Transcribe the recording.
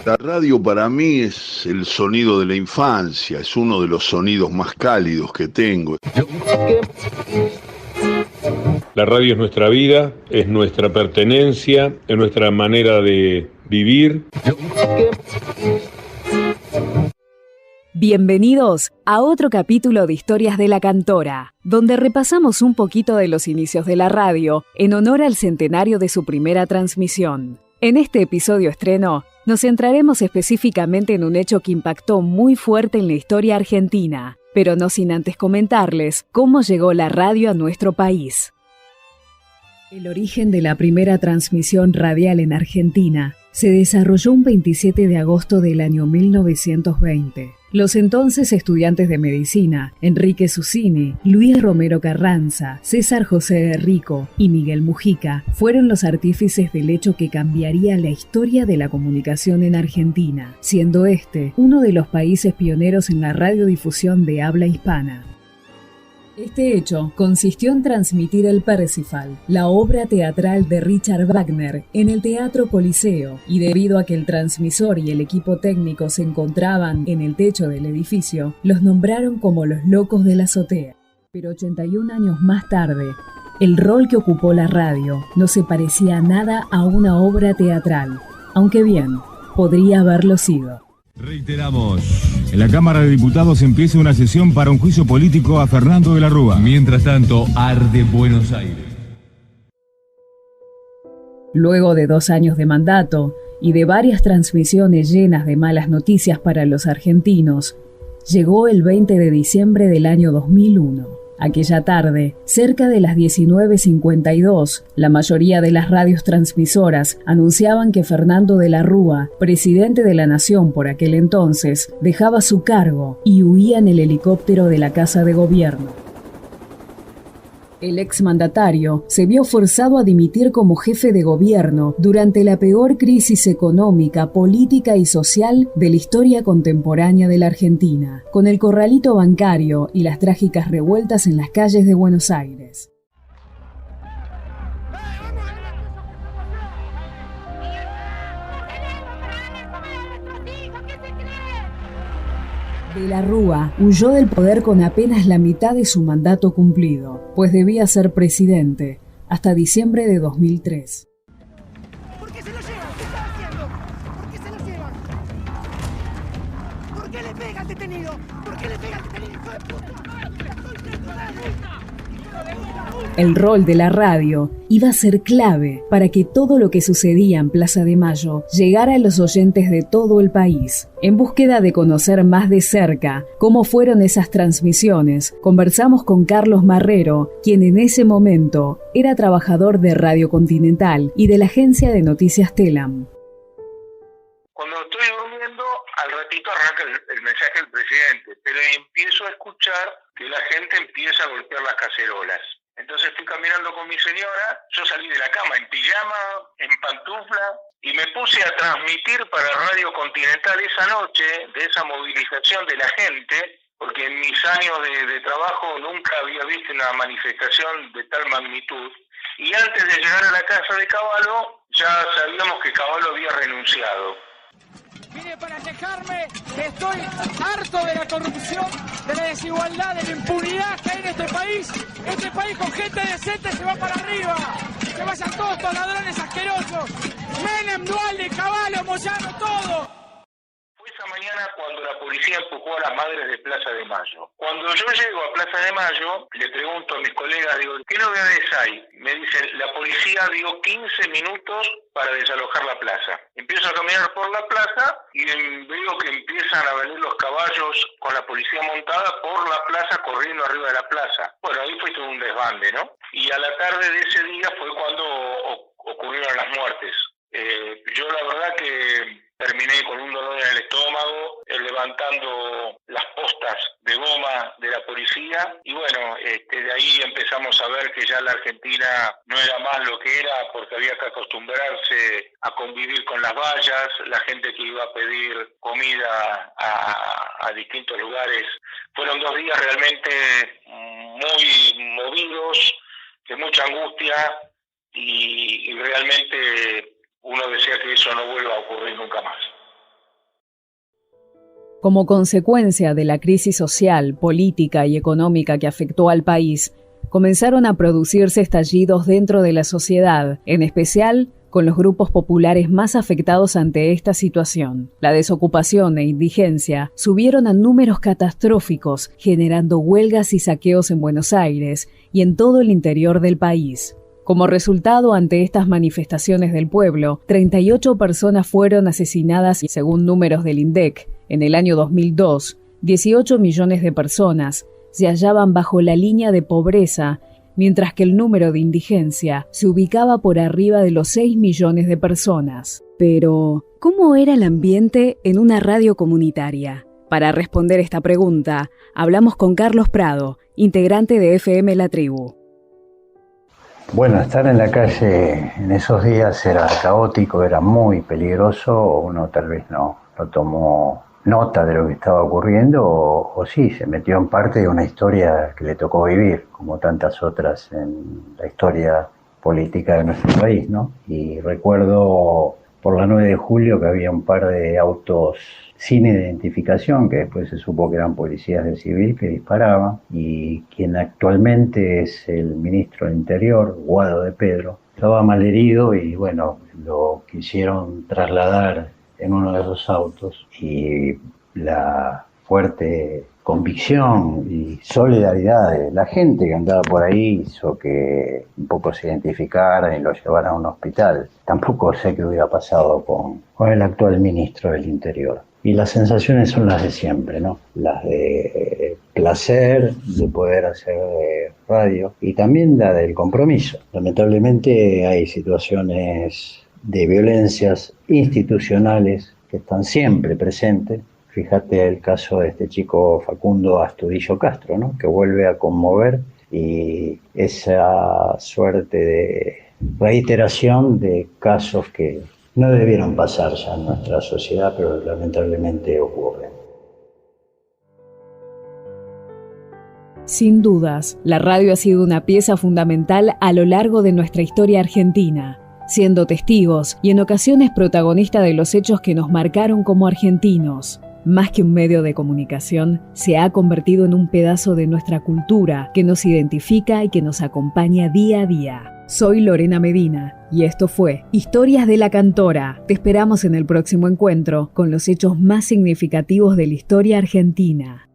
La radio para mí es el sonido de la infancia, es uno de los sonidos más cálidos que tengo. La radio es nuestra vida, es nuestra pertenencia, es nuestra manera de vivir. Bienvenidos a otro capítulo de Historias de la Cantora, donde repasamos un poquito de los inicios de la radio en honor al centenario de su primera transmisión. En este episodio estreno, nos centraremos específicamente en un hecho que impactó muy fuerte en la historia argentina, pero no sin antes comentarles cómo llegó la radio a nuestro país. El origen de la primera transmisión radial en Argentina se desarrolló un 27 de agosto del año 1920. Los entonces estudiantes de medicina, Enrique Susini, Luis Romero Carranza, César José Rico y Miguel Mujica, fueron los artífices del hecho que cambiaría la historia de la comunicación en Argentina, siendo este uno de los países pioneros en la radiodifusión de habla hispana. Este hecho consistió en transmitir el Parsifal, la obra teatral de Richard Wagner, en el Teatro Coliseo, y debido a que el transmisor y el equipo técnico se encontraban en el techo del edificio, los nombraron como los Locos de la Azotea. Pero 81 años más tarde, el rol que ocupó la radio no se parecía nada a una obra teatral, aunque bien, podría haberlo sido. Reiteramos, en la Cámara de Diputados empieza una sesión para un juicio político a Fernando de la Rúa. Mientras tanto, arde Buenos Aires. Luego de 2 años de mandato y de varias transmisiones llenas de malas noticias para los argentinos, llegó el 20 de diciembre del año 2001. Aquella tarde, cerca de las 19:52, la mayoría de las radios transmisoras anunciaban que Fernando de la Rúa, presidente de la Nación por aquel entonces, dejaba su cargo y huía en el helicóptero de la Casa de Gobierno. El exmandatario se vio forzado a dimitir como jefe de gobierno durante la peor crisis económica, política y social de la historia contemporánea de la Argentina, con el corralito bancario y las trágicas revueltas en las calles de Buenos Aires. De la Rúa huyó del poder con apenas la mitad de su mandato cumplido, pues debía ser presidente hasta diciembre de 2003. ¿Por qué se lo llevan? ¿Qué están haciendo? ¿Por qué se lo llevan? ¿Por qué le pega al detenido? ¿Por qué le pega al detenido, hijo de puta? El rol de la radio iba a ser clave para que todo lo que sucedía en Plaza de Mayo llegara a los oyentes de todo el país. En búsqueda de conocer más de cerca cómo fueron esas transmisiones, conversamos con Carlos Marrero, quien en ese momento era trabajador de Radio Continental y de la agencia de noticias Telam. Cuando estoy durmiendo, al ratito arranca el mensaje del presidente, pero empiezo a escuchar que la gente empieza a golpear las cacerolas. Entonces estoy caminando con mi señora, yo salí de la cama en pijama, en pantufla, y me puse a transmitir para Radio Continental esa noche de esa movilización de la gente, porque en mis años de trabajo nunca había visto una manifestación de tal magnitud. Y antes de llegar a la casa de Cavallo, ya sabíamos que Cavallo había renunciado. Vine para quejarme, estoy harto de la corrupción, de la desigualdad, de la impunidad que hay en este país. Este país con gente decente se va para arriba. Que vayan todos estos ladrones asquerosos. Menem, Dualde, Cavallo, Moyano, todo. Fue esa mañana cuando la policía empujó a las madres de Plaza de Mayo. Cuando yo llego a Plaza de Mayo, le pregunto a mis colegas, digo, ¿qué novedades hay? Me dicen, la policía dio 15 minutos para desalojar la plaza. Empiezo a caminar por la plaza y veo que empiezan a venir los caballos con la policía montada por la plaza, corriendo arriba de la plaza. Bueno, ahí fue todo un desbande, ¿no? Y a la tarde de ese día fue cuando ocurrieron las muertes. Yo la verdad que terminé con un dolor en el estómago, levantando las postas de goma de la policía, y bueno, de ahí empezamos a ver que ya la Argentina no era más lo que era, porque había que acostumbrarse a convivir con las vallas, la gente que iba a pedir comida a distintos lugares. Fueron 2 días realmente muy movidos, de mucha angustia, y realmente eso no vuelva a ocurrir nunca más. Como consecuencia de la crisis social, política y económica que afectó al país, comenzaron a producirse estallidos dentro de la sociedad, en especial con los grupos populares más afectados ante esta situación. La desocupación e indigencia subieron a números catastróficos, generando huelgas y saqueos en Buenos Aires y en todo el interior del país. Como resultado ante estas manifestaciones del pueblo, 38 personas fueron asesinadas y, según números del INDEC, en el año 2002, 18 millones de personas se hallaban bajo la línea de pobreza, mientras que el número de indigencia se ubicaba por arriba de los 6 millones de personas. Pero, ¿cómo era el ambiente en una radio comunitaria? Para responder esta pregunta, hablamos con Carlos Prado, integrante de FM La Tribu. Bueno, estar en la calle en esos días era caótico, era muy peligroso. Uno tal vez no tomó nota de lo que estaba ocurriendo o sí, se metió en parte de una historia que le tocó vivir, como tantas otras en la historia política de nuestro país, ¿no? Y recuerdo por la 9 de julio que había un par de autos sin identificación, que después se supo que eran policías de civil que disparaban, y quien actualmente es el ministro del Interior, Guado de Pedro, estaba malherido y bueno, lo quisieron trasladar en uno de esos autos, y la fuerte convicción y solidaridad de la gente que andaba por ahí hizo que un poco se identificaran y lo llevaran a un hospital. Tampoco sé qué hubiera pasado con el actual ministro del Interior. Y las sensaciones son las de siempre, ¿no? Las de placer, de poder hacer radio, y también la del compromiso. Lamentablemente hay situaciones de violencias institucionales que están siempre presentes. Fíjate el caso de este chico Facundo Astudillo Castro, ¿no? Que vuelve a conmover, y esa suerte de reiteración de casos que no debieron pasar ya en nuestra sociedad, pero lamentablemente ocurren. Sin dudas, la radio ha sido una pieza fundamental a lo largo de nuestra historia argentina, siendo testigos y en ocasiones protagonista de los hechos que nos marcaron como argentinos. Más que un medio de comunicación, se ha convertido en un pedazo de nuestra cultura que nos identifica y que nos acompaña día a día. Soy Lorena Medina y esto fue Historias de la Cantora. Te esperamos en el próximo encuentro con los hechos más significativos de la historia argentina.